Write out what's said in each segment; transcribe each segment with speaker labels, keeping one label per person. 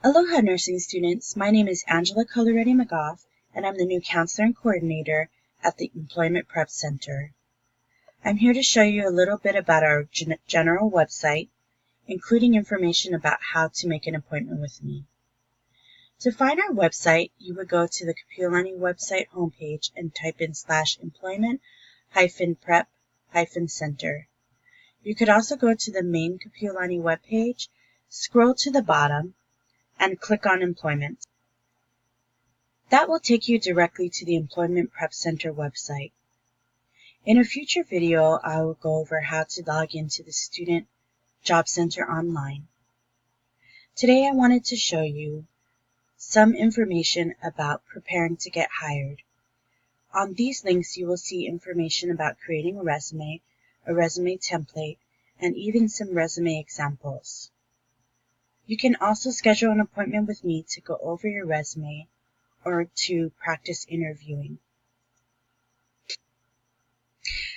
Speaker 1: Aloha nursing students, my name is Angela Kapi'olani McGough, and I'm the new counselor and coordinator at the Employment Prep Center. I'm here to show you a little bit about our general website, including information about how to make an appointment with me. To find our website, you would go to the Kapi'olani website homepage and type in /employment-prep-center. You could also go to the main Kapi'olani webpage, scroll to the bottom, and click on Employment. That will take you directly to the Employment Prep Center website. In a future video, I will go over how to log into the Student Job Center online. Today I wanted to show you some information about preparing to get hired. On these links you will see information about creating a resume template, and even some resume examples. You can also schedule an appointment with me to go over your resume or to practice interviewing.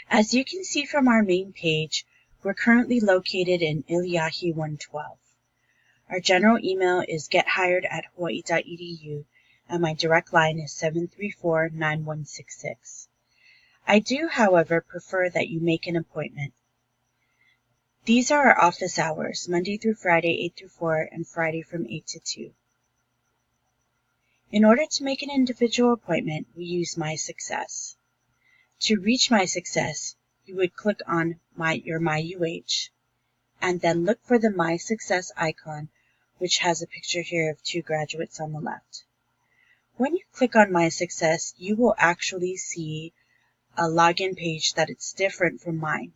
Speaker 1: As you can see from our main page, we're currently located in Iliahi 112. Our general email is gethired@hawaii.edu, and my direct line is 734-9166. I do, however, prefer that you make an appointment. These are our office hours, Monday through Friday, 8 to 4, and Friday from 8 to 2. In order to make an individual appointment, we use My Success. To reach My Success, you would click on your MyUH, and then look for the My Success icon, which has a picture here of two graduates on the left. When you click on My Success, you will actually see a login page that is different from mine.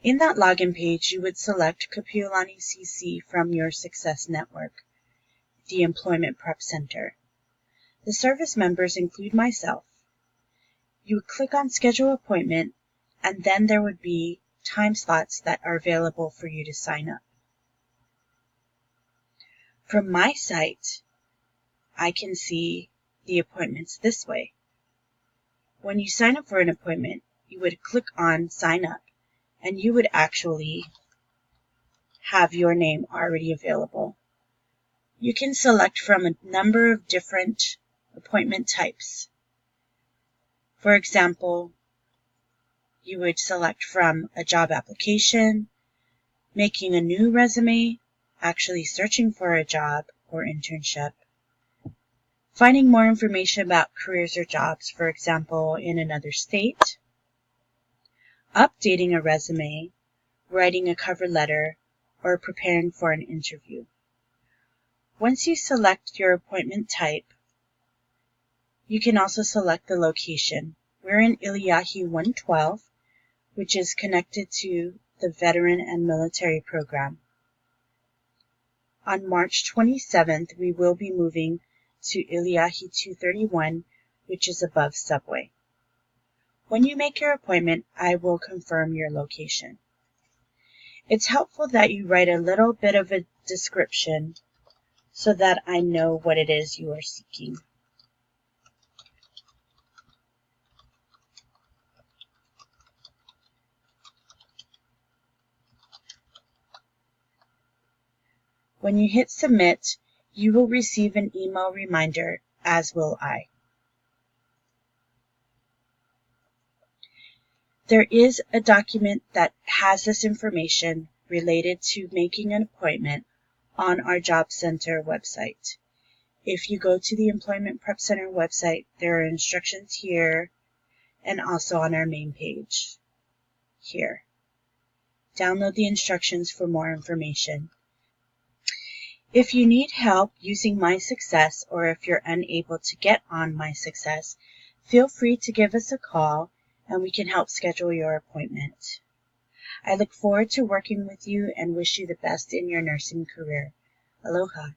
Speaker 1: In that login page, you would select Kapi'olani CC from your Success Network, the Employment Prep Center. The service members include myself. You would click on Schedule Appointment, and then there would be time slots that are available for you to sign up. From my site, I can see the appointments this way. When you sign up for an appointment, you would click on Sign Up, and you would actually have your name already available. You can select from a number of different appointment types. For example, you would select from a job application, making a new resume, actually searching for a job or internship, finding more information about careers or jobs, for example, in another state, updating a resume, writing a cover letter, or preparing for an interview. Once you select your appointment type, you can also select the location. We're in Iliahi 112, which is connected to the Veteran and Military Program. On March 27th, we will be moving to Iliahi 231, which is above Subway. When you make your appointment, I will confirm your location. It's helpful that you write a little bit of a description so that I know what it is you are seeking. When you hit Submit, you will receive an email reminder, as will I. There is a document that has this information related to making an appointment on our Job Center website. If you go to the Employment Prep Center website, there are instructions here and also on our main page here. Download the instructions for more information. If you need help using My Success, or if you're unable to get on My Success, feel free to give us a call and we can help schedule your appointment. I look forward to working with you and wish you the best in your nursing career. Aloha.